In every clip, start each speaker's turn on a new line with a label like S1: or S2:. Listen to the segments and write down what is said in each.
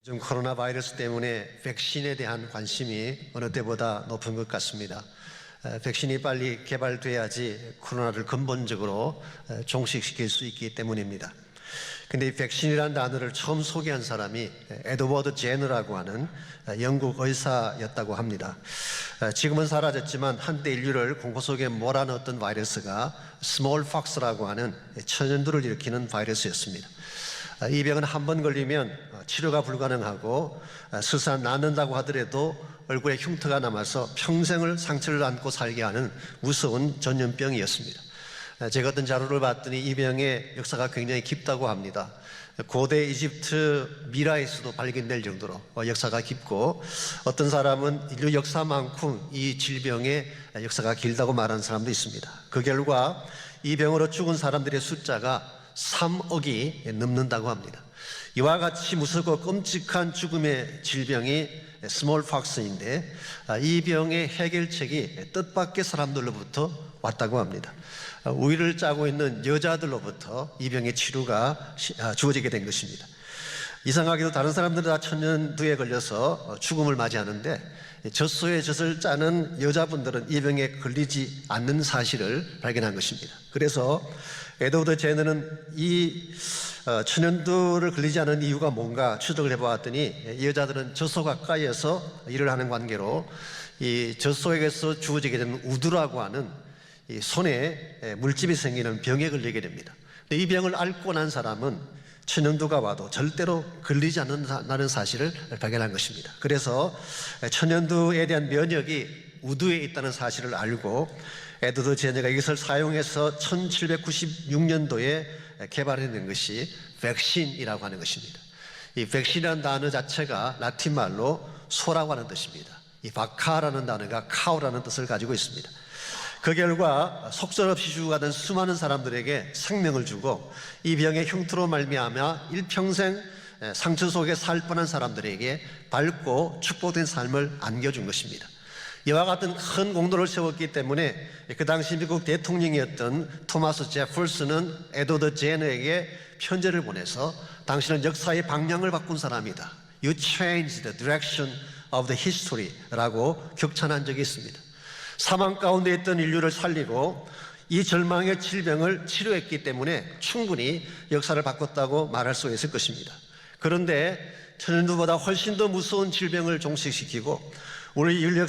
S1: 요즘 코로나 바이러스 때문에 백신에 대한 관심이 어느 때보다 높은 것 같습니다. 백신이 빨리 개발돼야지 코로나를 근본적으로 종식시킬 수 있기 때문입니다. 근데 이 백신이라는 단어를 처음 소개한 사람이 에드워드 제너라고 하는 영국 의사였다고 합니다. 지금은 사라졌지만 한때 인류를 공포 속에 몰아넣었던 바이러스가 스몰팍스라고 하는 천연두를 일으키는 바이러스였습니다. 이 병은 한 번 걸리면 치료가 불가능하고 설사 낫는다고 하더라도 얼굴에 흉터가 남아서 평생을 상처를 안고 살게 하는 무서운 전염병이었습니다. 제가 어떤 자료를 봤더니 이 병의 역사가 굉장히 깊다고 합니다. 고대 이집트 미라에서도 발견될 정도로 역사가 깊고, 어떤 사람은 인류 역사만큼 이 질병의 역사가 길다고 말하는 사람도 있습니다. 그 결과 이 병으로 죽은 사람들의 숫자가 3억이 넘는다고 합니다. 이와 같이 무섭고 끔찍한 죽음의 질병이 스몰팍스인데, 이 병의 해결책이 뜻밖의 사람들로부터 왔다고 합니다. 우유를 짜고 있는 여자들로부터 이 병의 치료가 주어지게 된 것입니다. 이상하게도 다른 사람들은 다 천연두에 걸려서 죽음을 맞이하는데, 젖소에 젖을 짜는 여자분들은 이 병에 걸리지 않는 사실을 발견한 것입니다. 그래서 에드워드 제너는 이 천연두를 걸리지 않은 이유가 뭔가 추적을 해보았더니, 이 여자들은 젖소 가까이에서 일을 하는 관계로 이 젖소에게서 주어지게 되는 우두라고 하는 이 손에 물집이 생기는 병에 걸리게 됩니다. 이 병을 앓고 난 사람은 천연두가 와도 절대로 걸리지 않는다는 사실을 발견한 것입니다. 그래서 천연두에 대한 면역이 우두에 있다는 사실을 알고 에드워드 제너가 이것을 사용해서 1796년도에 개발해낸 것이 백신이라고 하는 것입니다. 이 백신이라는 단어 자체가 라틴 말로 소라고 하는 뜻입니다. 이 바카라는 단어가 카우라는 뜻을 가지고 있습니다. 그 결과 속절없이 죽어가던 수많은 사람들에게 생명을 주고, 이 병의 흉터로 말미암아 일평생 상처 속에 살 뻔한 사람들에게 밝고 축복된 삶을 안겨준 것입니다. 이와 같은 큰 공로를 세웠기 때문에 그 당시 미국 대통령이었던 토마스 제퍼슨은 에드워드 제너에게 편지를 보내서 당신은 역사의 방향을 바꾼 사람이다, You changed the direction of the history 라고 격찬한 적이 있습니다. 사망 가운데 있던 인류를 살리고 이 절망의 질병을 치료했기 때문에 충분히 역사를 바꿨다고 말할 수 있을 것입니다. 그런데 천연두보다 훨씬 더 무서운 질병을 종식시키고 우리 인류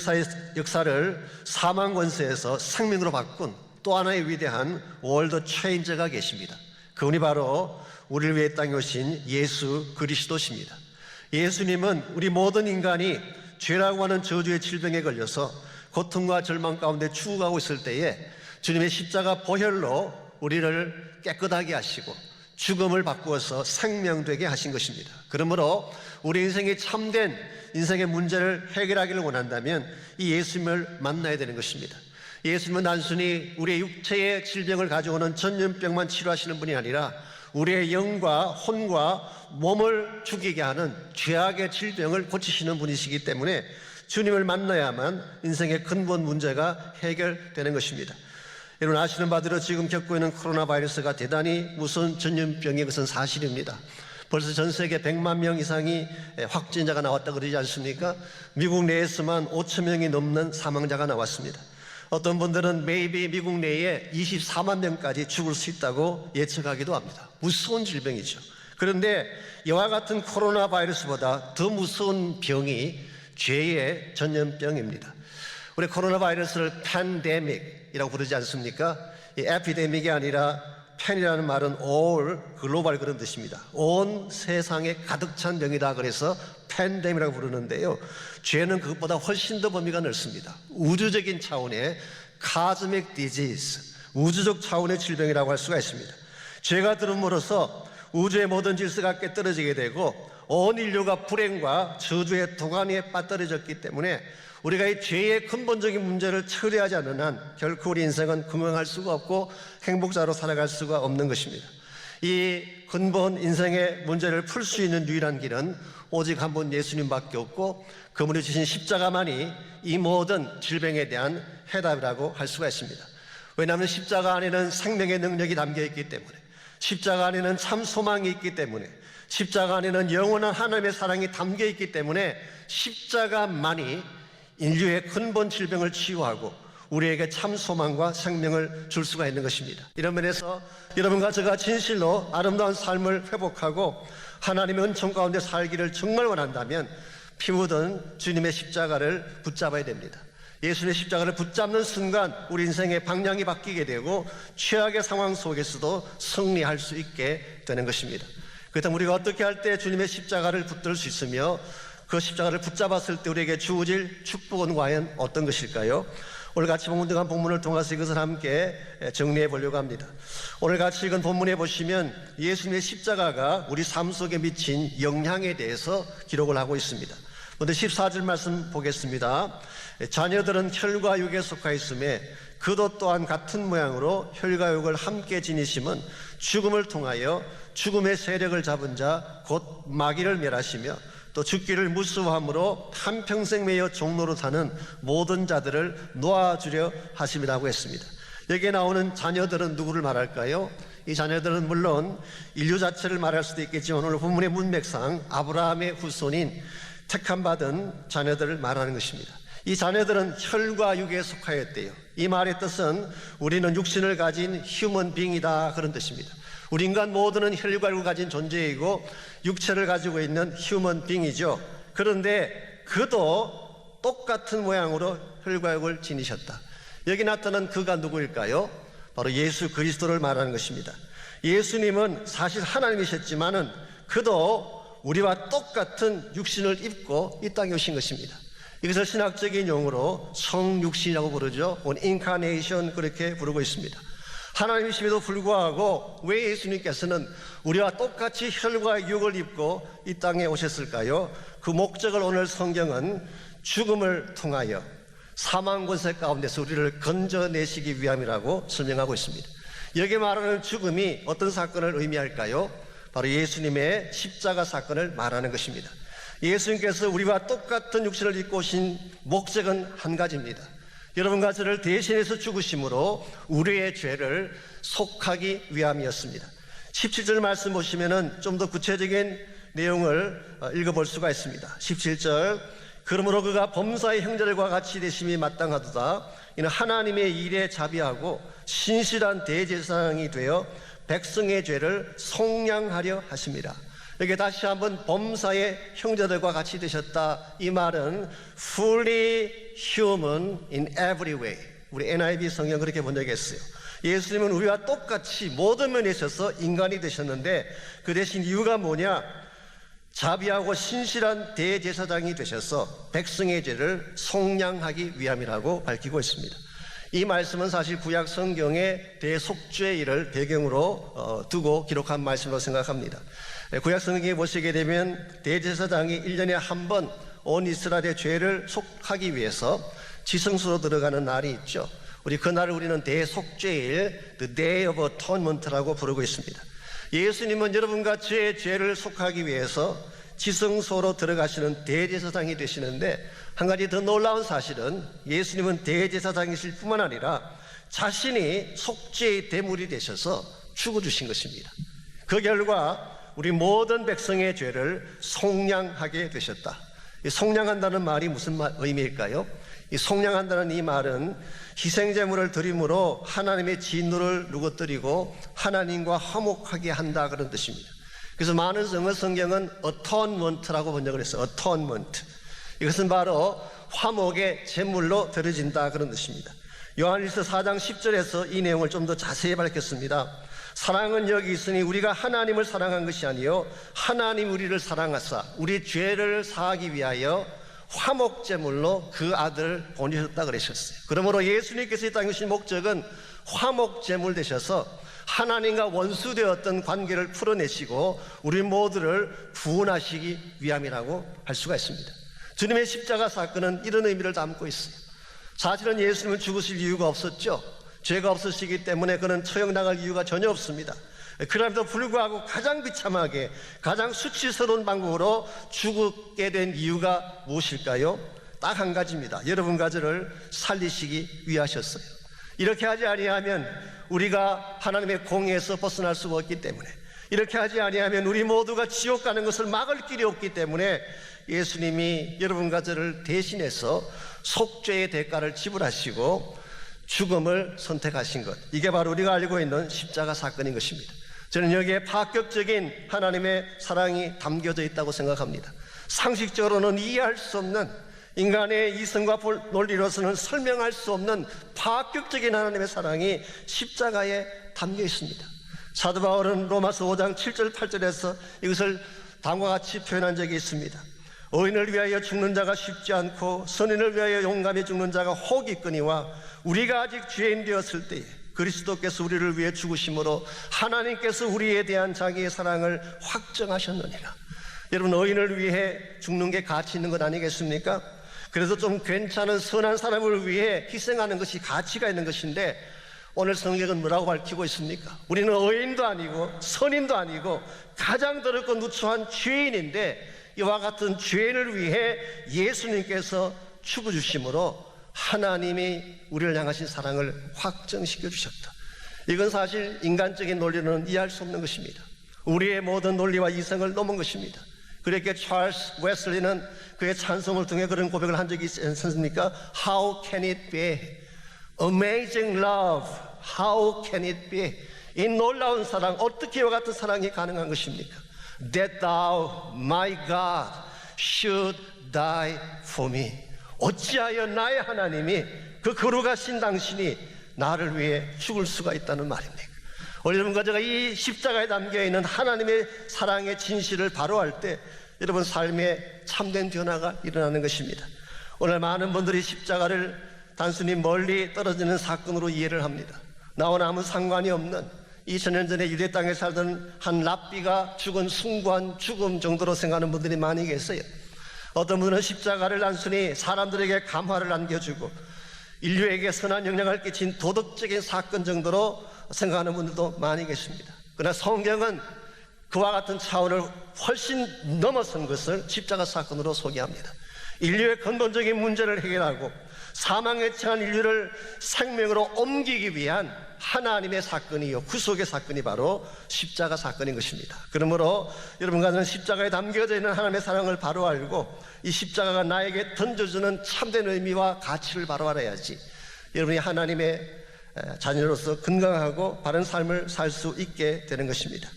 S1: 역사를 사망 권세에서 생명으로 바꾼 또 하나의 위대한 월드 체인저가 계십니다. 그분이 바로 우리를 위해 땅에 오신 예수 그리스도십니다. 예수님은 우리 모든 인간이 죄라고 하는 저주의 질병에 걸려서 고통과 절망 가운데 죽어가고 있을 때에 주님의 십자가 보혈로 우리를 깨끗하게 하시고 죽음을 바꾸어서 생명되게 하신 것입니다. 그러므로 우리 인생의 참된 인생의 문제를 해결하기를 원한다면 이 예수님을 만나야 되는 것입니다. 예수님은 단순히 우리의 육체의 질병을 가져오는 전염병만 치료하시는 분이 아니라 우리의 영과 혼과 몸을 죽이게 하는 죄악의 질병을 고치시는 분이시기 때문에 주님을 만나야만 인생의 근본 문제가 해결되는 것입니다. 여러분 아시는 바대로 지금 겪고 있는 코로나 바이러스가 대단히 무서운 전염병인 것은 사실입니다. 벌써 전 세계 100만 명 이상이 확진자가 나왔다고 그러지 않습니까? 미국 내에서만 5천 명이 넘는 사망자가 나왔습니다. 어떤 분들은 maybe 미국 내에 24만 명까지 죽을 수 있다고 예측하기도 합니다. 무서운 질병이죠. 그런데 이와 같은 코로나 바이러스보다 더 무서운 병이 죄의 전염병입니다. 우리 코로나 바이러스를 팬데믹이라고 부르지 않습니까? 이 에피데믹이 아니라 팬이라는 말은 all, 글로벌 그런 뜻입니다. 온 세상에 가득 찬 병이다 그래서 팬데믹이라고 부르는데요, 죄는 그것보다 훨씬 더 범위가 넓습니다. 우주적인 차원의 cosmic disease, 우주적 차원의 질병이라고 할 수가 있습니다. 죄가 들음으로써 우주의 모든 질서가 깨떨어지게 되고 온 인류가 불행과 저주의 도가니에 빠뜨려졌기 때문에 우리가 이 죄의 근본적인 문제를 처리하지 않는 한 결코 우리 인생은 건강할 수가 없고 행복자로 살아갈 수가 없는 것입니다. 이 근본 인생의 문제를 풀 수 있는 유일한 길은 오직 한 분 예수님밖에 없고 그분이 주신 십자가만이 이 모든 질병에 대한 해답이라고 할 수가 있습니다. 왜냐하면 십자가 안에는 생명의 능력이 담겨 있기 때문에, 십자가 안에는 참 소망이 있기 때문에, 십자가 안에는 영원한 하나님의 사랑이 담겨 있기 때문에 십자가만이 인류의 근본 질병을 치유하고 우리에게 참 소망과 생명을 줄 수가 있는 것입니다. 이런 면에서 여러분과 제가 진실로 아름다운 삶을 회복하고 하나님의 은총 가운데 살기를 정말 원한다면 피 묻은 주님의 십자가를 붙잡아야 됩니다. 예수님의 십자가를 붙잡는 순간 우리 인생의 방향이 바뀌게 되고 최악의 상황 속에서도 승리할 수 있게 되는 것입니다. 그렇다면 우리가 어떻게 할 때 주님의 십자가를 붙들 수 있으며 그 십자가를 붙잡았을 때 우리에게 주어질 축복은 과연 어떤 것일까요? 오늘 같이 봉독한 본문을 통해서 이것을 함께 정리해 보려고 합니다. 오늘 같이 읽은 본문에 보시면 예수님의 십자가가 우리 삶 속에 미친 영향에 대해서 기록을 하고 있습니다. 먼저 14절 말씀 보겠습니다. 자녀들은 혈과 육에 속하 있음에 그도 또한 같은 모양으로 혈과 육을 함께 지니심은 죽음을 통하여 죽음의 세력을 잡은 자 곧 마귀를 멸하시며 또 죽기를 무수함으로 한평생 매여 종로로 사는 모든 자들을 놓아주려 하심이라고 했습니다. 여기에 나오는 자녀들은 누구를 말할까요? 이 자녀들은 물론 인류 자체를 말할 수도 있겠지만 오늘 본문의 문맥상 아브라함의 후손인 택함받은 자녀들을 말하는 것입니다. 이 자녀들은 혈과 육에 속하였대요. 이 말의 뜻은 우리는 육신을 가진 휴먼 빙이다 그런 뜻입니다. 우리 인간 모두는 혈과 육을 가진 존재이고 육체를 가지고 있는 휴먼 빙이죠. 그런데 그도 똑같은 모양으로 혈과 육을 지니셨다. 여기 나타난 그가 누구일까요? 바로 예수 그리스도를 말하는 것입니다. 예수님은 사실 하나님이셨지만은 그도 우리와 똑같은 육신을 입고 이 땅에 오신 것입니다. 이것을 신학적인 용어로 성육신이라고 부르죠. 인카네이션 그렇게 부르고 있습니다. 하나님이심에도 불구하고 왜 예수님께서는 우리와 똑같이 혈과 육을 입고 이 땅에 오셨을까요? 그 목적을 오늘 성경은 죽음을 통하여 사망 권세 가운데서 우리를 건져내시기 위함이라고 설명하고 있습니다. 여기 말하는 죽음이 어떤 사건을 의미할까요? 바로 예수님의 십자가 사건을 말하는 것입니다. 예수님께서 우리와 똑같은 육신을 입고 오신 목적은 한 가지입니다. 여러분과 저를 대신해서 죽으심으로 우리의 죄를 속하기 위함이었습니다. 17절 말씀 보시면은 좀 더 구체적인 내용을 읽어볼 수가 있습니다. 17절 그러므로 그가 범사의 형제들과 같이 되심이 마땅하도다. 이는 하나님의 일에 자비하고 신실한 대제사장이 되어 백성의 죄를 속량하려 하심이라. 여기 다시 한번 범사의 형제들과 같이 되셨다. 이 말은 fully human in every way. 우리 NIV 성경 그렇게 번역했어요. 예수님은 우리와 똑같이 모든 면에 있어서 인간이 되셨는데 그 대신 이유가 뭐냐? 자비하고 신실한 대제사장이 되셔서 백성의 죄를 속량하기 위함이라고 밝히고 있습니다. 이 말씀은 사실 구약 성경의 대속죄의 일을 배경으로 두고 기록한 말씀으로 생각합니다. 구약 성경에 보시게 되면 대제사장이 1년에 한 번 온 이스라엘의 죄를 속하기 위해서 지성소로 들어가는 날이 있죠. 그날을 우리는 대속죄일 The Day of Atonement라고 부르고 있습니다. 예수님은 여러분과 저의 죄를 속하기 위해서 지성소로 들어가시는 대제사장이 되시는데 한 가지 더 놀라운 사실은 예수님은 대제사장이실 뿐만 아니라 자신이 속죄의 대물이 되셔서 죽어주신 것입니다. 그 결과 우리 모든 백성의 죄를 속량하게 되셨다. 이 속량한다는 말이 무슨 의미일까요? 이 속량한다는 이 말은 희생제물을 드림으로 하나님의 진노를 누구뜨리고 하나님과 화목하게 한다 그런 뜻입니다. 그래서 많은 영어 성경은 atonement라고 번역을 했어요. atonement. 이것은 바로 화목의 제물로 드려진다 그런 뜻입니다. 요한일서 4장 10절에서 이 내용을 좀 더 자세히 밝혔습니다. 사랑은 여기 있으니 우리가 하나님을 사랑한 것이 아니요 하나님 우리를 사랑하사 우리 죄를 사하기 위하여 화목제물로 그 아들을 보내셨다 그러셨어요. 그러므로 예수님께서 이 땅에 오신 목적은 화목제물 되셔서 하나님과 원수되었던 관계를 풀어내시고 우리 모두를 구원하시기 위함이라고 할 수가 있습니다. 주님의 십자가 사건은 이런 의미를 담고 있어요. 사실은 예수님은 죽으실 이유가 없었죠. 죄가 없으시기 때문에 그는 처형당할 이유가 전혀 없습니다. 그럼에도 불구하고 가장 비참하게 가장 수치스러운 방법으로 죽게 된 이유가 무엇일까요? 딱 한 가지입니다. 여러분과 저를 살리시기 위하셨어요. 이렇게 하지 아니하면 우리가 하나님의 공의에서 벗어날 수가 없기 때문에 이렇게 하지 아니하면 우리 모두가 지옥 가는 것을 막을 길이 없기 때문에 예수님이 여러분과 저를 대신해서 속죄의 대가를 지불하시고 죽음을 선택하신 것, 이게 바로 우리가 알고 있는 십자가 사건인 것입니다. 저는 여기에 파격적인 하나님의 사랑이 담겨져 있다고 생각합니다. 상식적으로는 이해할 수 없는, 인간의 이성과 논리로서는 설명할 수 없는 파격적인 하나님의 사랑이 십자가에 담겨 있습니다. 사도 바울은 로마서 5장 7절 8절에서 이것을 다음과 같이 표현한 적이 있습니다. 의인을 위하여 죽는 자가 쉽지 않고 선인을 위하여 용감히 죽는 자가 혹 있거니와 우리가 아직 죄인 되었을 때에 그리스도께서 우리를 위해 죽으심으로 하나님께서 우리에 대한 자기의 사랑을 확정하셨느니라. 여러분, 의인을 위해 죽는 게 가치 있는 것 아니겠습니까? 그래서 좀 괜찮은 선한 사람을 위해 희생하는 것이 가치가 있는 것인데, 오늘 성경은 뭐라고 밝히고 있습니까? 우리는 의인도 아니고 선인도 아니고 가장 더럽고 누추한 죄인인데, 이와 같은 죄인을 위해 예수님께서 죽어주심으로 하나님이 우리를 향하신 사랑을 확정시켜 주셨다. 이건 사실 인간적인 논리로는 이해할 수 없는 것입니다. 우리의 모든 논리와 이성을 넘은 것입니다. 그렇게 찰스 웨슬리는 그의 찬송을 통해 그런 고백을 한 적이 있지 않습니까? How can it be? Amazing love, how can it be? 이 놀라운 사랑, 어떻게 이와 같은 사랑이 가능한 것입니까? That thou, my God, should die for me. 어찌하여 나의 하나님이, 그 거룩하신 당신이 나를 위해 죽을 수가 있다는 말입니까? 오늘 여러분과 제가 이 십자가에 담겨있는 하나님의 사랑의 진실을 바로할 때 여러분 삶에 참된 변화가 일어나는 것입니다. 오늘 많은 분들이 십자가를 단순히 멀리 떨어지는 사건으로 이해를 합니다. 나와 아무 상관이 없는 2000년 전에 유대 땅에 살던 한 랍비가 죽은 숭고한 죽음 정도로 생각하는 분들이 많이 계세요. 어떤 분은 십자가를 단순히 사람들에게 감화를 안겨주고 인류에게 선한 영향을 끼친 도덕적인 사건 정도로 생각하는 분들도 많이 계십니다. 그러나 성경은 그와 같은 차원을 훨씬 넘어선 것을 십자가 사건으로 소개합니다. 인류의 근본적인 문제를 해결하고 사망에 처한 인류를 생명으로 옮기기 위한 하나님의 사건이요, 구속의 사건이 바로 십자가 사건인 것입니다. 그러므로 여러분과 저는 십자가에 담겨져 있는 하나님의 사랑을 바로 알고 이 십자가가 나에게 던져주는 참된 의미와 가치를 바로 알아야지 여러분이 하나님의 자녀로서 건강하고 바른 삶을 살 수 있게 되는 것입니다.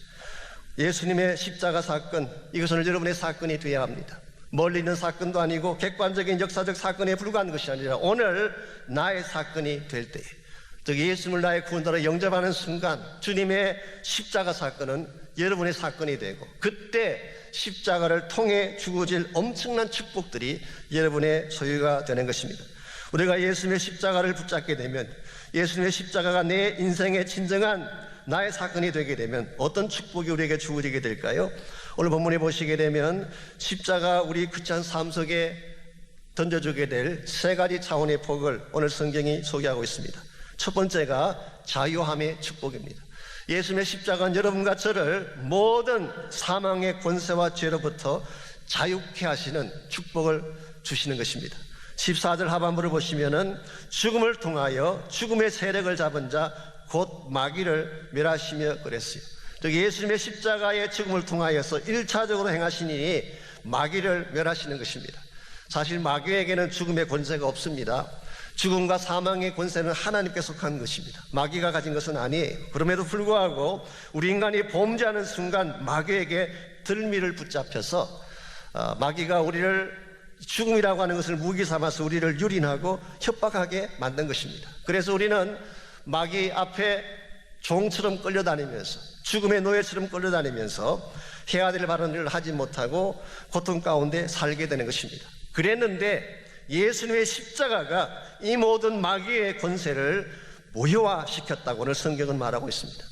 S1: 예수님의 십자가 사건, 이것은 여러분의 사건이 되어야 합니다. 멀리 있는 사건도 아니고 객관적인 역사적 사건에 불과한 것이 아니라 오늘 나의 사건이 될 때에, 즉 예수님을 나의 구원자로 영접하는 순간 주님의 십자가 사건은 여러분의 사건이 되고, 그때 십자가를 통해 주어질 엄청난 축복들이 여러분의 소유가 되는 것입니다. 우리가 예수님의 십자가를 붙잡게 되면, 예수님의 십자가가 내 인생의 진정한 나의 사건이 되게 되면 어떤 축복이 우리에게 주어지게 될까요? 오늘 본문에 보시게 되면 십자가 우리 크리스찬 삶 속에 던져주게 될 세 가지 차원의 복을 오늘 성경이 소개하고 있습니다. 첫 번째가 자유함의 축복입니다. 예수님의 십자가는 여러분과 저를 모든 사망의 권세와 죄로부터 자유케 하시는 축복을 주시는 것입니다. 14절 하반부를 보시면은 죽음을 통하여 죽음의 세력을 잡은 자 곧 마귀를 멸하시며 그랬어요. 즉 예수님의 십자가의 죽음을 통하여서 1차적으로 행하신 일이 마귀를 멸하시는 것입니다. 사실 마귀에게는 죽음의 권세가 없습니다. 죽음과 사망의 권세는 하나님께 속한 것입니다. 마귀가 가진 것은 아니에요. 그럼에도 불구하고 우리 인간이 범죄하는 순간 마귀에게 들미를 붙잡혀서 마귀가 우리를 죽음이라고 하는 것을 무기 삼아서 우리를 유린하고 협박하게 만든 것입니다. 그래서 우리는 마귀 앞에 종처럼 끌려다니면서 죽음의 노예처럼 끌려다니면서 해야 될 바른 일을 하지 못하고 고통 가운데 살게 되는 것입니다. 그랬는데 예수님의 십자가가 이 모든 마귀의 권세를 무효화시켰다고 오늘 성경은 말하고 있습니다.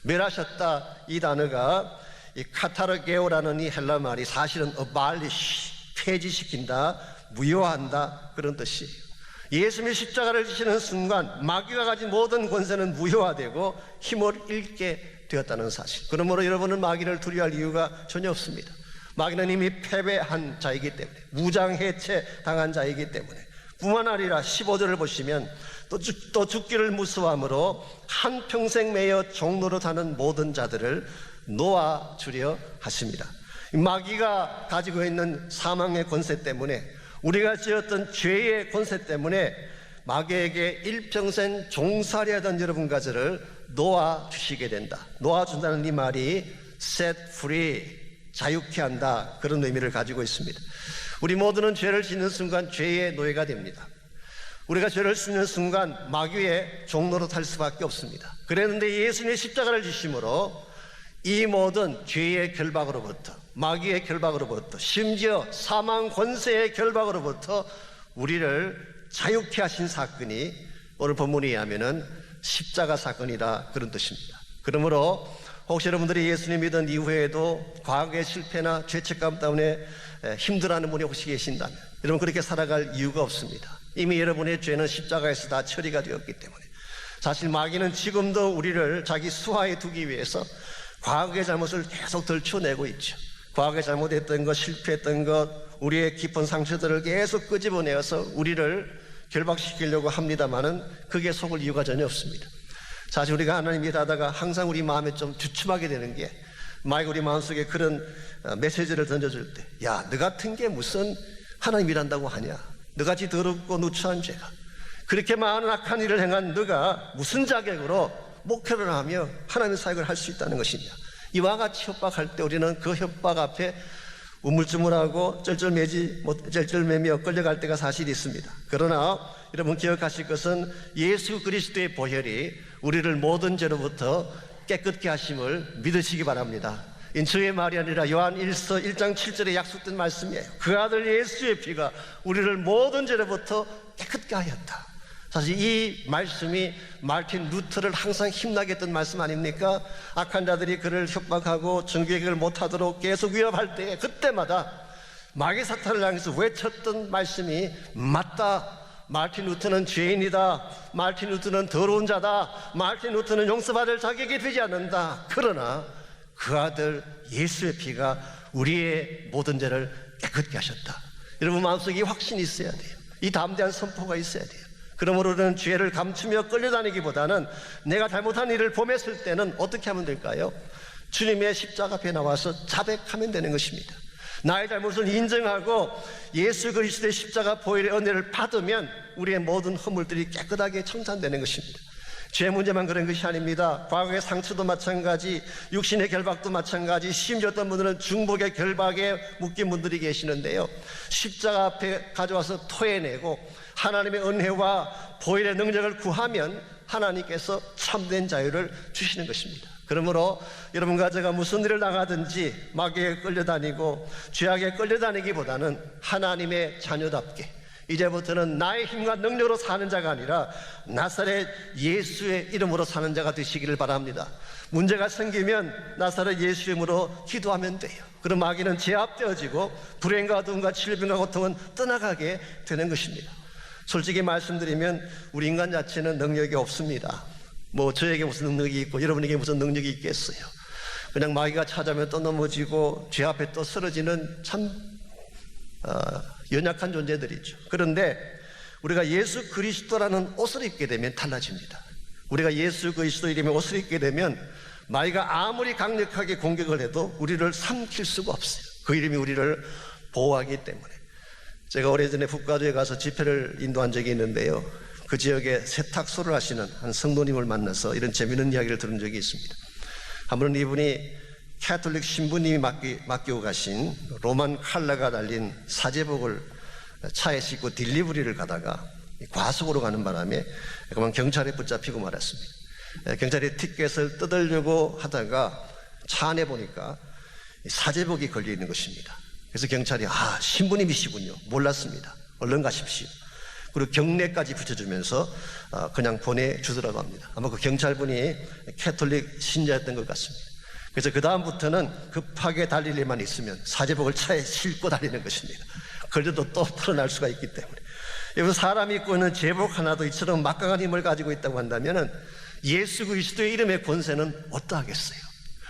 S1: 멸하셨다, 이 단어가 이 카타르게오라는 이 헬라 말이 사실은 abolish, 폐지시킨다, 무효화한다, 그런 뜻이에요. 예수님의 십자가를 지시는 순간 마귀가 가진 모든 권세는 무효화되고 힘을 잃게 되었다는 사실. 그러므로 여러분은 마귀를 두려워할 이유가 전혀 없습니다. 마귀는 이미 패배한 자이기 때문에, 무장해체 당한 자이기 때문에. 뿐만 아니라 15절을 보시면 또 죽기를 무서워함으로 한평생 매여 종로로 사는 모든 자들을 놓아주려 하십니다. 마귀가 가지고 있는 사망의 권세 때문에, 우리가 지었던 죄의 권세 때문에 마귀에게 일평생 종살이 하던 여러분과 저를 놓아주시게 된다. 놓아준다는 이 말이 set free, 자유케 한다, 그런 의미를 가지고 있습니다. 우리 모두는 죄를 짓는 순간 죄의 노예가 됩니다. 우리가 죄를 짓는 순간 마귀의 종로로 탈 수밖에 없습니다. 그랬는데 예수님의 십자가를 지심으로 이 모든 죄의 결박으로부터, 마귀의 결박으로부터, 심지어 사망 권세의 결박으로부터 우리를 자유케 하신 사건이 오늘 본문에 의하면은 십자가 사건이다, 그런 뜻입니다. 그러므로 혹시 여러분들이 예수님 믿은 이후에도 과거의 실패나 죄책감 때문에 힘들어하는 분이 혹시 계신다면, 여러분 그렇게 살아갈 이유가 없습니다. 이미 여러분의 죄는 십자가에서 다 처리가 되었기 때문에. 사실 마귀는 지금도 우리를 자기 수하에 두기 위해서 과거의 잘못을 계속 덜쳐내고 있죠. 과거에 잘못했던 것, 실패했던 것, 우리의 깊은 상처들을 계속 끄집어내어서 우리를 결박시키려고 합니다마는 그게 속을 이유가 전혀 없습니다. 사실 우리가 하나님 일하다가 항상 우리 마음에 좀 주춤하게 되는 게, 마귀가 우리 마음속에 그런 메시지를 던져줄 때, 야, 너 같은 게 무슨 하나님 일한다고 하냐, 너같이 더럽고 누추한 죄가, 그렇게 많은 악한 일을 행한 너가 무슨 자격으로 목회를 하며 하나님의 사역을 할 수 있다는 것이냐. 이와 같이 협박할 때 우리는 그 협박 앞에 우물쭈물하고 쩔쩔매며 끌려갈 때가 사실 있습니다. 그러나 여러분 기억하실 것은 예수 그리스도의 보혈이 우리를 모든 죄로부터 깨끗게 하심을 믿으시기 바랍니다. 저의 말이 아니라 요한 1장 7절에 약속된 말씀이에요. 그 아들 예수의 피가 우리를 모든 죄로부터 깨끗게 하였다. 사실 이 말씀이 마르틴 루터를 항상 힘나게 했던 말씀 아닙니까? 악한 자들이 그를 협박하고 정규행을 못하도록 계속 위협할 때, 그때마다 마귀 사탄을 향해서 외쳤던 말씀이 맞다. 마르틴 루터는 죄인이다. 마르틴 루터는 더러운 자다. 마르틴 루터는 용서받을 자격이 되지 않는다. 그러나 그 아들 예수의 피가 우리의 모든 죄를 깨끗게 하셨다. 여러분 마음속에 이 확신이 있어야 돼요. 이 담대한 선포가 있어야 돼요. 그러므로 우리는 죄를 감추며 끌려다니기보다는 내가 잘못한 일을 범했을 때는 어떻게 하면 될까요? 주님의 십자가 앞에 나와서 자백하면 되는 것입니다. 나의 잘못을 인정하고 예수 그리스도의 십자가 보혈의 은혜를 받으면 우리의 모든 허물들이 깨끗하게 청산되는 것입니다. 죄 문제만 그런 것이 아닙니다. 과거의 상처도 마찬가지, 육신의 결박도 마찬가지, 심지어 어떤 분들은 중복의 결박에 묶인 분들이 계시는데요, 십자가 앞에 가져와서 토해내고 하나님의 은혜와 보혈의 능력을 구하면 하나님께서 참된 자유를 주시는 것입니다. 그러므로 여러분과 제가 무슨 일을 당하든지 마귀에 끌려다니고 죄악에 끌려다니기보다는 하나님의 자녀답게 이제부터는 나의 힘과 능력으로 사는 자가 아니라 나사렛 예수의 이름으로 사는 자가 되시기를 바랍니다. 문제가 생기면 나사렛 예수 이름으로 기도하면 돼요. 그럼 마귀는 제압되어지고 불행과 어둠과 질병과 고통은 떠나가게 되는 것입니다. 솔직히 말씀드리면 우리 인간 자체는 능력이 없습니다. 뭐 저에게 무슨 능력이 있고 여러분에게 무슨 능력이 있겠어요. 그냥 마귀가 찾아오면 또 넘어지고 죄 앞에 또 쓰러지는 참 연약한 존재들이죠. 그런데 우리가 예수 그리스도라는 옷을 입게 되면 달라집니다. 우리가 예수 그리스도 이름의 옷을 입게 되면 마귀가 아무리 강력하게 공격을 해도 우리를 삼킬 수가 없어요. 그 이름이 우리를 보호하기 때문에. 제가 오래전에 북가주에 가서 집회를 인도한 적이 있는데요, 그 지역에 세탁소를 하시는 한 성도님을 만나서 이런 재미있는 이야기를 들은 적이 있습니다. 한 번은 이분이 캐톨릭 신부님이 맡기고 가신 로만 칼라가 달린 사제복을 차에 싣고 딜리버리를 가다가 과속으로 가는 바람에 그만 경찰에 붙잡히고 말았습니다. 경찰이 티켓을 뜯으려고 하다가 차 안에 보니까 사제복이 걸려 있는 것입니다. 그래서 경찰이 신부님이시군요. 몰랐습니다. 얼른 가십시오. 그리고 경례까지 붙여주면서 그냥 보내주더라고 합니다. 아마 그 경찰분이 캐톨릭 신자였던 것 같습니다. 그래서 그 다음부터는 급하게 달릴 일만 있으면 사제복을 차에 싣고 다니는 것입니다. 걸려도 또 풀어날 수가 있기 때문에. 여러분, 사람이 입고 있는 제복 하나도 이처럼 막강한 힘을 가지고 있다고 한다면 예수 그리스도의 이름의 권세는 어떠하겠어요?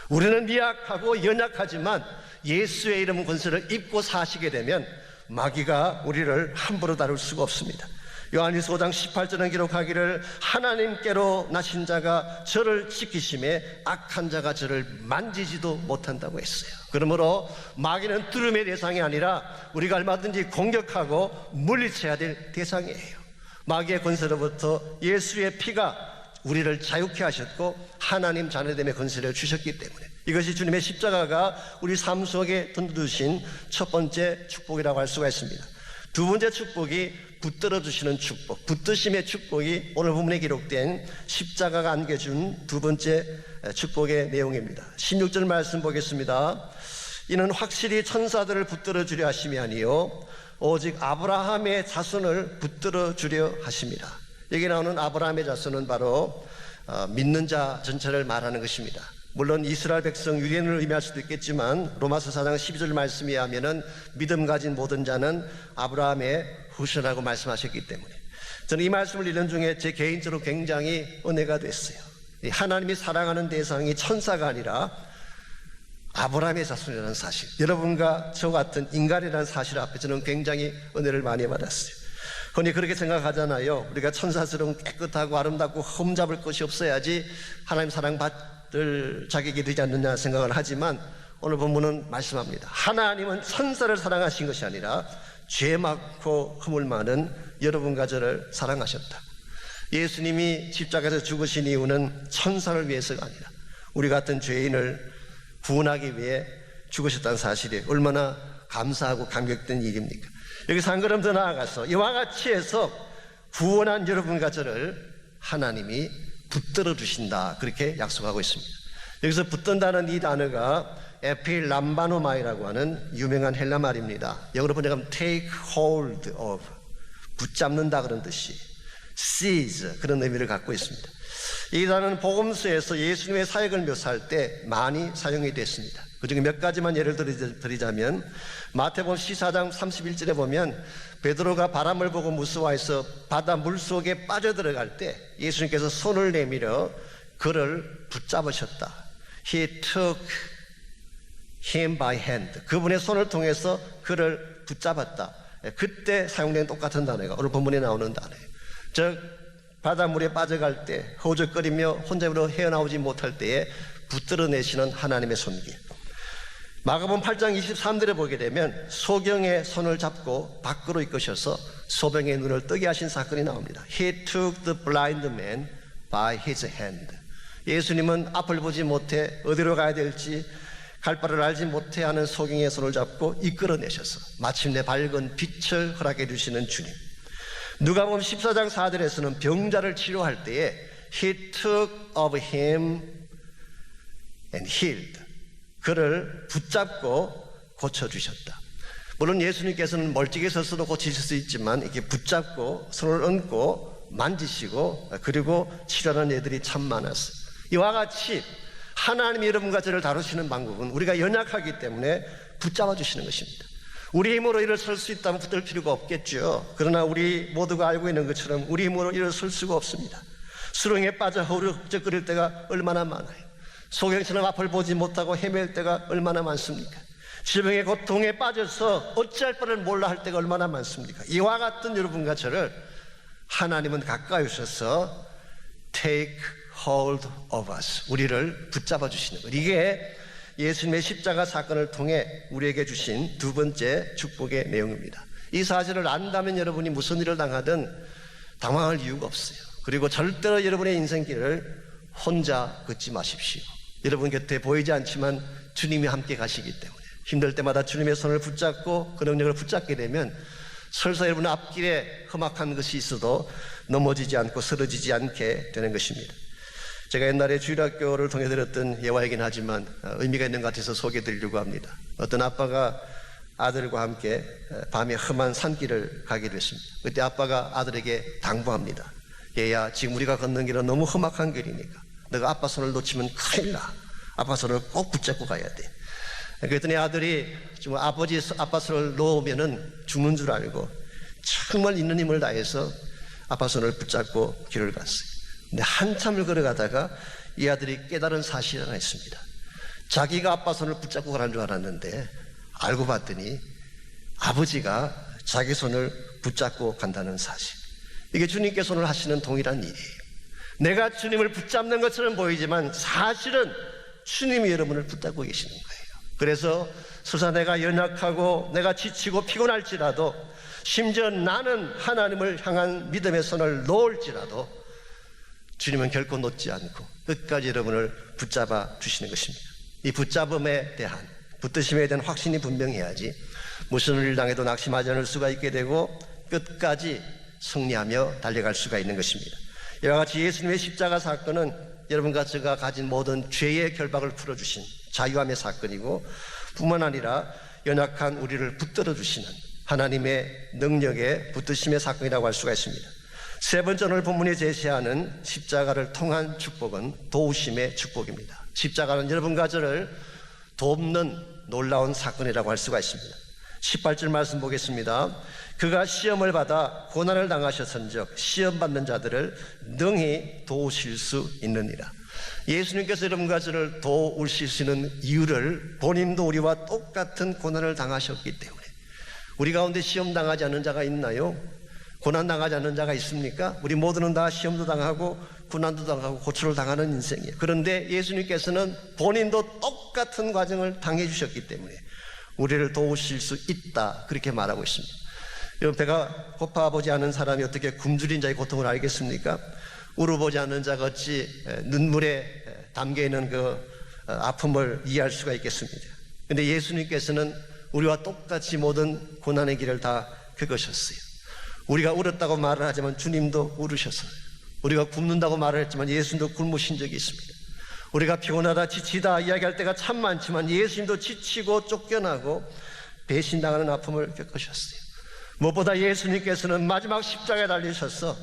S1: 우리는 미약하고 연약하지만 예수의 이름 권세를 입고 사시게 되면 마귀가 우리를 함부로 다룰 수가 없습니다. 요한일서 5장 18절은 기록하기를 하나님께로 나신 자가 저를 지키심에 악한 자가 저를 만지지도 못한다고 했어요. 그러므로 마귀는 뚫음의 대상이 아니라 우리가 얼마든지 공격하고 물리쳐야 될 대상이에요. 마귀의 권세로부터 예수의 피가 우리를 자유케 하셨고 하나님 자녀됨의 권세를 주셨기 때문에 이것이 주님의 십자가가 우리 삶 속에 던져두신 첫 번째 축복이라고 할 수가 있습니다. 두 번째 축복이 붙들어 주시는 축복, 붙드심의 축복이 오늘 본문에 기록된 십자가가 안겨준 두 번째 축복의 내용입니다. 16절 말씀 보겠습니다. 이는 확실히 천사들을 붙들어 주려 하심이 아니요 오직 아브라함의 자손을 붙들어 주려 하십니다. 여기 나오는 아브라함의 자손은 바로 믿는 자 전체를 말하는 것입니다. 물론 이스라엘 백성 유대인을 의미할 수도 있겠지만 로마서 4장 12절 말씀에 의하면 믿음 가진 모든 자는 아브라함의 후손이라고 말씀하셨기 때문에 저는 이 말씀을 읽는 중에 제 개인적으로 굉장히 은혜가 됐어요. 하나님이 사랑하는 대상이 천사가 아니라 아브라함의 자손이라는 사실, 여러분과 저 같은 인간이라는 사실 앞에 저는 굉장히 은혜를 많이 받았어요. 흔히 그렇게 생각하잖아요. 우리가 천사스러운 깨끗하고 아름답고 흠잡을 것이 없어야지 하나님 사랑받을 자격이 되지 않느냐 생각을 하지만 오늘 본문은 말씀합니다. 하나님은 천사를 사랑하신 것이 아니라 죄 많고 허물 많은 여러분과 저를 사랑하셨다. 예수님이 십자가에서 죽으신 이유는 천사를 위해서가 아니라 우리 같은 죄인을 구원하기 위해 죽으셨다는 사실이 얼마나 감사하고 감격된 일입니까? 여기서 한 걸음 더 나아가서 이와 같이 해서 구원한 여러분과 저를 하나님이 붙들어 주신다, 그렇게 약속하고 있습니다. 여기서 붙든다는 이 단어가 에필람바노마이라고 하는 유명한 헬라 말입니다. 영어로 번역하면 take hold of, 붙잡는다 그런 뜻이, seize 그런 의미를 갖고 있습니다. 이 단어는 복음서에서 예수님의 사역을 묘사할 때 많이 사용이 됐습니다. 그중에 몇 가지만 예를 드리자면 마태복음 14장 31절에 보면 베드로가 바람을 보고 무서워해서 바다 물속에 빠져들어갈 때 예수님께서 손을 내밀어 그를 붙잡으셨다. He took him by hand. 그분의 손을 통해서 그를 붙잡았다. 그때 사용된 똑같은 단어가 오늘 본문에 나오는 단어예요. 즉 바닷물에 빠져갈 때 허우적거리며 혼자로 헤어나오지 못할 때에 붙들어내시는 하나님의 손길. 마가복음 8장 23절에 보게 되면 소경의 손을 잡고 밖으로 이끄셔서 소병의 눈을 뜨게 하신 사건이 나옵니다. He took the blind man by his hand. 예수님은 앞을 보지 못해 어디로 가야 될지 갈 바를 알지 못해 하는 소경의 손을 잡고 이끌어내셔서 마침내 밝은 빛을 허락해 주시는 주님. 누가복음 14장 4절에서는 병자를 치료할 때에 He took of him and healed. 그를 붙잡고 고쳐주셨다. 물론 예수님께서는 멀찍이 서서도 고치실 수 있지만 이렇게 붙잡고 손을 얹고 만지시고 그리고 치료하는 애들이 참 많았어요. 이와 같이 하나님이 여러분과 저를 다루시는 방법은 우리가 연약하기 때문에 붙잡아 주시는 것입니다. 우리 힘으로 일어설 수 있다면 붙들 필요가 없겠죠. 그러나 우리 모두가 알고 있는 것처럼 우리 힘으로 일어설 수가 없습니다. 수렁에 빠져 허우적거릴 때가 얼마나 많아요. 소경처럼 앞을 보지 못하고 헤맬 때가 얼마나 많습니까? 질병의 고통에 빠져서 어찌할 바를 몰라 할 때가 얼마나 많습니까? 이와 같은 여러분과 저를 하나님은 가까이 오셔서 take hold of us, 우리를 붙잡아 주시는 것. 이게 예수님의 십자가 사건을 통해 우리에게 주신 두 번째 축복의 내용입니다. 이 사실을 안다면 여러분이 무슨 일을 당하든 당황할 이유가 없어요. 그리고 절대로 여러분의 인생길을 혼자 걷지 마십시오. 여러분 곁에 보이지 않지만 주님이 함께 가시기 때문에 힘들 때마다 주님의 손을 붙잡고 그 능력을 붙잡게 되면 설사 여러분 앞길에 험악한 것이 있어도 넘어지지 않고 쓰러지지 않게 되는 것입니다. 제가 옛날에 주일학교를 통해 들었던 예화이긴 하지만 의미가 있는 것 같아서 소개해드리려고 합니다. 어떤 아빠가 아들과 함께 밤에 험한 산길을 가게 됐습니다. 그때 아빠가 아들에게 당부합니다. 얘야, 지금 우리가 걷는 길은 너무 험악한 길이니까 너가 아빠 손을 놓치면 큰일 나. 아빠 손을 꼭 붙잡고 가야 돼. 그랬더니 아들이 좀 아빠 손을 놓으면은 죽는 줄 알고 정말 있는 힘을 다해서 아빠 손을 붙잡고 길을 갔어요. 근데 한참을 걸어가다가 이 아들이 깨달은 사실이 하나 있습니다. 자기가 아빠 손을 붙잡고 가는 줄 알았는데 알고 봤더니 아버지가 자기 손을 붙잡고 간다는 사실. 이게 주님께서 오늘 하시는 동일한 일이에요. 내가 주님을 붙잡는 것처럼 보이지만 사실은 주님이 여러분을 붙잡고 계시는 거예요. 그래서 설사 내가 연약하고 내가 지치고 피곤할지라도, 심지어 나는 하나님을 향한 믿음의 손을 놓을지라도 주님은 결코 놓지 않고 끝까지 여러분을 붙잡아 주시는 것입니다. 이 붙잡음에 대한, 붙드심에 대한 확신이 분명해야지 무슨 일을 당해도 낙심하지 않을 수가 있게 되고 끝까지 승리하며 달려갈 수가 있는 것입니다. 이와 같이 예수님의 십자가 사건은 여러분과 제가 가진 모든 죄의 결박을 풀어주신 자유함의 사건이고, 뿐만 아니라 연약한 우리를 붙들어 주시는 하나님의 능력의 붙드심의 사건이라고 할 수가 있습니다. 세 번째 오늘 본문이 제시하는 십자가를 통한 축복은 도우심의 축복입니다. 십자가는 여러분과 저를 돕는 놀라운 사건이라고 할 수가 있습니다. 18절 말씀 보겠습니다. 그가 시험을 받아 고난을 당하셨은즉 시험받는 자들을 능히 도우실 수 있느니라. 예수님께서 여러분과 저를 도우실 수 있는 이유를 본인도 우리와 똑같은 고난을 당하셨기 때문에. 우리 가운데 시험 당하지 않는 자가 있나요? 고난 당하지 않는 자가 있습니까? 우리 모두는 다 시험도 당하고 고난도 당하고 고초를 당하는 인생이에요. 그런데 예수님께서는 본인도 똑같은 과정을 당해 주셨기 때문에 우리를 도우실 수 있다, 그렇게 말하고 있습니다. 여러분, 배가 고파보지 않은 사람이 어떻게 굶주린 자의 고통을 알겠습니까? 울어보지 않는 자가 어찌 눈물에 담겨있는 그 아픔을 이해할 수가 있겠습니다. 그런데 예수님께서는 우리와 똑같이 모든 고난의 길을 다 겪으셨어요. 우리가 울었다고 말을 하지만 주님도 울으셨어요. 우리가 굶는다고 말을 했지만 예수님도 굶으신 적이 있습니다. 우리가 피곤하다 지치다 이야기할 때가 참 많지만 예수님도 지치고 쫓겨나고 배신당하는 아픔을 겪으셨어요. 무엇보다 예수님께서는 마지막 십자가에 달리셔서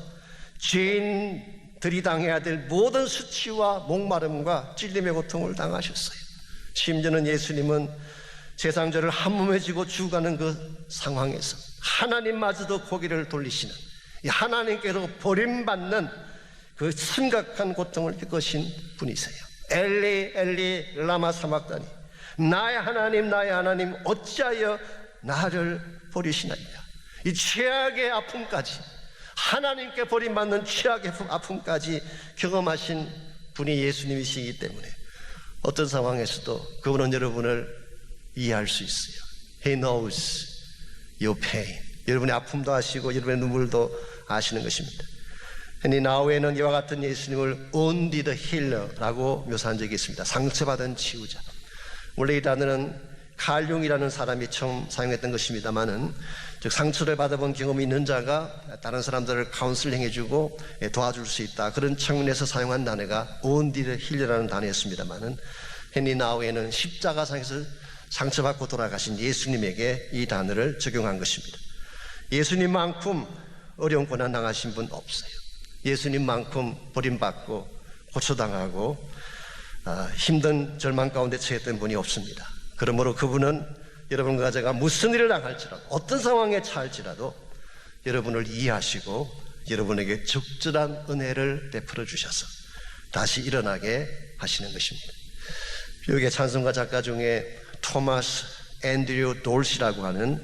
S1: 죄인들이 당해야 될 모든 수치와 목마름과 찔림의 고통을 당하셨어요. 심지어는 예수님은 세상죄를 한 몸에 지고 죽어가는 그 상황에서 하나님마저도 고개를 돌리시는, 이 하나님께로 버림받는 그 심각한 고통을 겪으신 분이세요. 엘리 엘리 라마 사막다니, 나의 하나님 어찌하여 나를 버리시나이까. 이 최악의 아픔까지, 하나님께 버림받는 최악의 아픔까지 경험하신 분이 예수님이시기 때문에 어떤 상황에서도 그분은 여러분을 이해할 수 있어요. He knows your pain. 여러분의 아픔도 아시고 여러분의 눈물도 아시는 것입니다. 헨리 나우에는 이와 같은 예수님을 wounded healer라고 묘사한 적이 있습니다. 상처받은 치유자. 원래 이 단어는 칼융이라는 사람이 처음 사용했던 것입니다만은, 즉 상처를 받아본 경험이 있는 자가 다른 사람들을 카운슬링해주고 도와줄 수 있다, 그런 측면에서 사용한 단어가 wounded healer라는 단어였습니다만은, 헨리 나우에는 십자가상에서 상처받고 돌아가신 예수님에게 이 단어를 적용한 것입니다. 예수님만큼 어려운 고난 당하신 분 없어요. 예수님만큼 버림받고 고초당하고 힘든 절망 가운데 처했던 분이 없습니다. 그러므로 그분은 여러분과 제가 무슨 일을 당할지라도, 어떤 상황에 처할지라도 여러분을 이해하시고 여러분에게 적절한 은혜를 베풀어 주셔서 다시 일어나게 하시는 것입니다. 미국의 찬송가 작가 중에 토마스 앤드류 돌시라고 하는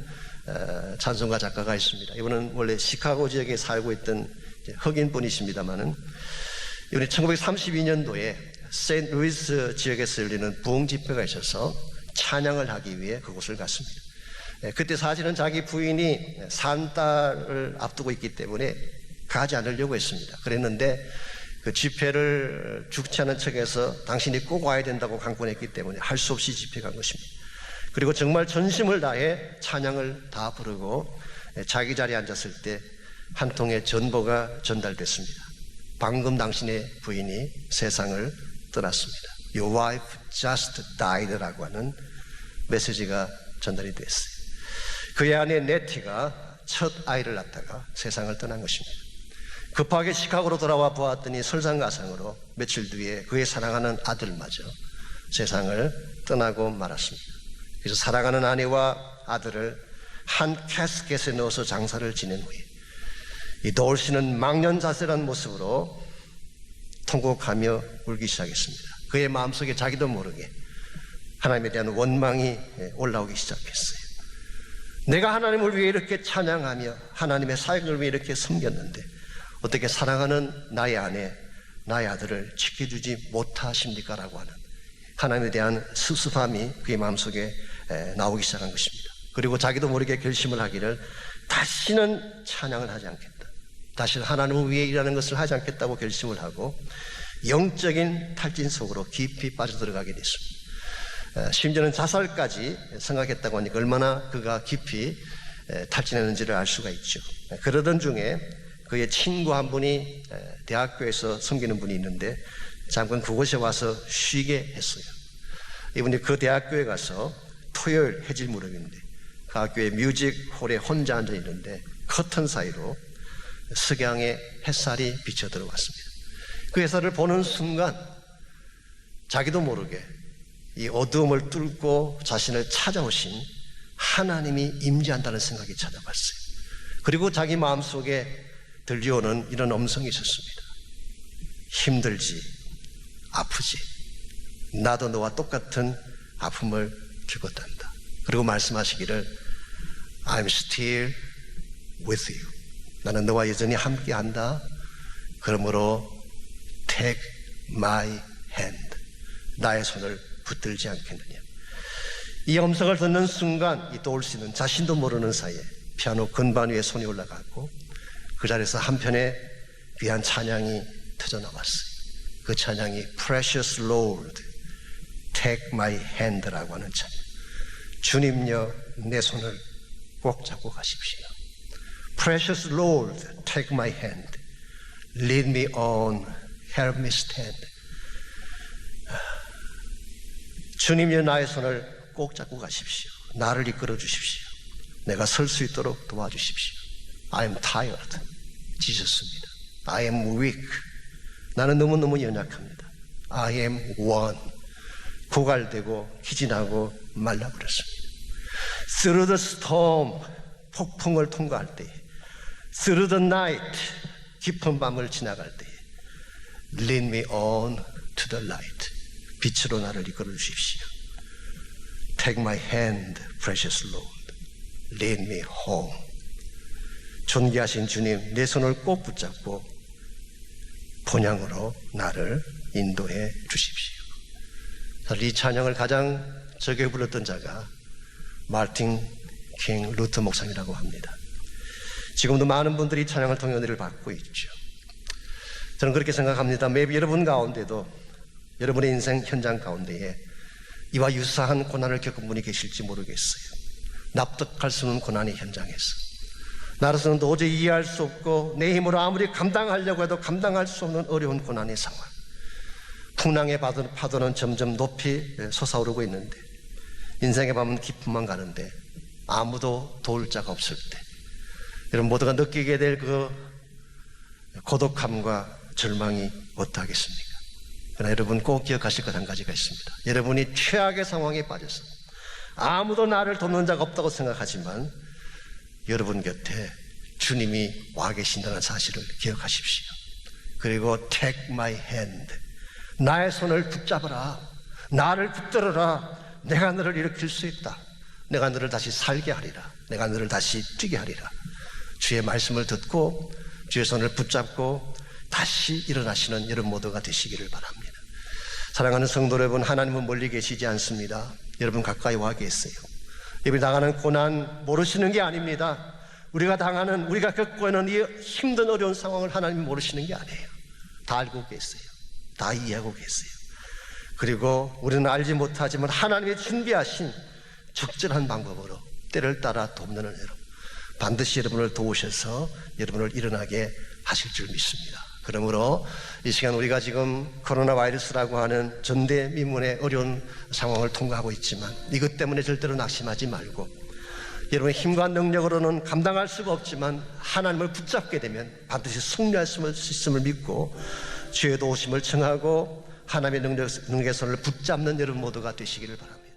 S1: 찬송가 작가가 있습니다. 이분은 원래 시카고 지역에 살고 있던 흑인 분이십니다만은, 이분이 1932년도에 세인트루이스 지역에서 열리는 부흥 집회가 있어서 찬양을 하기 위해 그곳을 갔습니다. 그때 사실은 자기 부인이 산딸을 앞두고 있기 때문에 가지 않으려고 했습니다. 그랬는데 그 집회를 주최하는 측에서 당신이 꼭 와야 된다고 강권했기 때문에 할 수 없이 집회 간 것입니다. 그리고 정말 전심을 다해 찬양을 다 부르고 자기 자리에 앉았을 때 한 통의 전보가 전달됐습니다. 방금 당신의 부인이 세상을 떠났습니다. Your wife just died라고 하는 메시지가 전달이 됐어요. 그의 아내 네티가 첫 아이를 낳다가 세상을 떠난 것입니다. 급하게 시카고로 돌아와 보았더니 설상가상으로 며칠 뒤에 그의 사랑하는 아들마저 세상을 떠나고 말았습니다. 그래서 사랑하는 아내와 아들을 한 캐스켓에 넣어서 장사를 지낸 후에 이 돌씨는 망연자세한 모습으로 통곡하며 울기 시작했습니다. 그의 마음속에 자기도 모르게 하나님에 대한 원망이 올라오기 시작했어요. 내가 하나님을 위해 이렇게 찬양하며 하나님의 사역을 위해 이렇게 섬겼는데 어떻게 사랑하는 나의 아내, 나의 아들을 지켜주지 못하십니까? 라고 하는 하나님에 대한 섭섭함이 그의 마음속에 나오기 시작한 것입니다. 그리고 자기도 모르게 결심을 하기를 다시는 찬양을 하지 않겠다, 다시는 하나님을 위해 일하는 것을 하지 않겠다고 결심을 하고 영적인 탈진 속으로 깊이 빠져들어가게 됐습니다. 심지어는 자살까지 생각했다고 하니까 얼마나 그가 깊이 탈진했는지를 알 수가 있죠. 그러던 중에 그의 친구 한 분이 대학교에서 섬기는 분이 있는데 잠깐 그곳에 와서 쉬게 했어요. 이분이 그 대학교에 가서 토요일 해질 무렵인데 그 학교의 뮤직홀에 혼자 앉아 있는데 커튼 사이로 석양의 햇살이 비쳐 들어왔습니다. 그 햇살을 보는 순간 자기도 모르게 이 어두움을 뚫고 자신을 찾아오신 하나님이 임재한다는 생각이 찾아왔어요. 그리고 자기 마음속에 들려오는 이런 음성이 있었습니다. 힘들지, 아프지, 나도 너와 똑같은 아픔을 겪었단다. 그리고 말씀하시기를 I'm still with you. 나는 너와 여전히 함께한다. 그러므로 take my hand. 나의 손을 붙들지 않겠느냐. 이 음성을 듣는 순간 이 떠올 수 있는 자신도 모르는 사이에 피아노 건반 위에 손이 올라갔고 그 자리에서 한편의 귀한 찬양이 터져나왔어요. 그 찬양이 Precious Lord, Take My Hand라고 하는 찬양. 주님여 내 손을 꼭 잡고 가십시오. Precious Lord, take my hand. Lead me on, help me stand. 주님여 나의 손을 꼭 잡고 가십시오. 나를 이끌어 주십시오. 내가 설 수 있도록 도와주십시오. I am tired. 지쳤습니다. I am weak. 나는 너무너무 연약합니다. I am worn. 고갈되고 기진하고 말라버렸습니다. Through the storm, 폭풍을 통과할 때에, Through the night, 깊은 밤을 지나갈 때에, Lead me on to the light. 빛으로 나를 이끌어 주십시오. Take my hand, precious Lord. Lead me home. 존귀하신 주님, 내 손을 꼭 붙잡고 본향으로 나를 인도해 주십시오. 이 찬양을 가장 적게 불렀던 자가 마틴 킹 루터 목사님이라고 합니다. 지금도 많은 분들이 찬양을 통해 은혜를 받고 있죠. 저는 그렇게 생각합니다. maybe 여러분 가운데도 여러분의 인생 현장 가운데에 이와 유사한 고난을 겪은 분이 계실지 모르겠어요. 납득할 수 없는 고난의 현장에서 나로서는 도저히 이해할 수 없고 내 힘으로 아무리 감당하려고 해도 감당할 수 없는 어려운 고난의 상황. 풍랑의 파도는 점점 높이 솟아오르고 있는데 인생의 밤은 깊음만 가는데 아무도 도울 자가 없을 때 여러분 모두가 느끼게 될 그 고독함과 절망이 어떠하겠습니까? 그러나 여러분 꼭 기억하실 것 한 가지가 있습니다. 여러분이 최악의 상황에 빠져서 아무도 나를 돕는 자가 없다고 생각하지만 여러분 곁에 주님이 와 계신다는 사실을 기억하십시오. 그리고 take my hand. 나의 손을 붙잡아라. 나를 붙들어라. 내가 너를 일으킬 수 있다. 내가 너를 다시 살게 하리라. 내가 너를 다시 뛰게 하리라. 주의 말씀을 듣고 주의 손을 붙잡고 다시 일어나시는 여러분 모두가 되시기를 바랍니다. 사랑하는 성도 여러분, 하나님은 멀리 계시지 않습니다. 여러분 가까이 와 계세요. 여러분이 당하는 고난 모르시는 게 아닙니다. 우리가 겪고 있는 이 힘든 어려운 상황을 하나님이 모르시는 게 아니에요. 다 알고 계세요. 다 이해하고 계세요. 그리고 우리는 알지 못하지만 하나님이 준비하신 적절한 방법으로 때를 따라 돕는 은혜로 반드시 여러분을 도우셔서 여러분을 일어나게 하실 줄 믿습니다. 그러므로 이 시간 우리가 지금 코로나 바이러스라고 하는 전대미문의 어려운 상황을 통과하고 있지만 이것 때문에 절대로 낙심하지 말고 여러분의 힘과 능력으로는 감당할 수가 없지만 하나님을 붙잡게 되면 반드시 승리할 수 있음을 믿고 주의 도우심을 청하고 하나님의 능력의 손을 붙잡는 여러분 모두가 되시기를 바랍니다.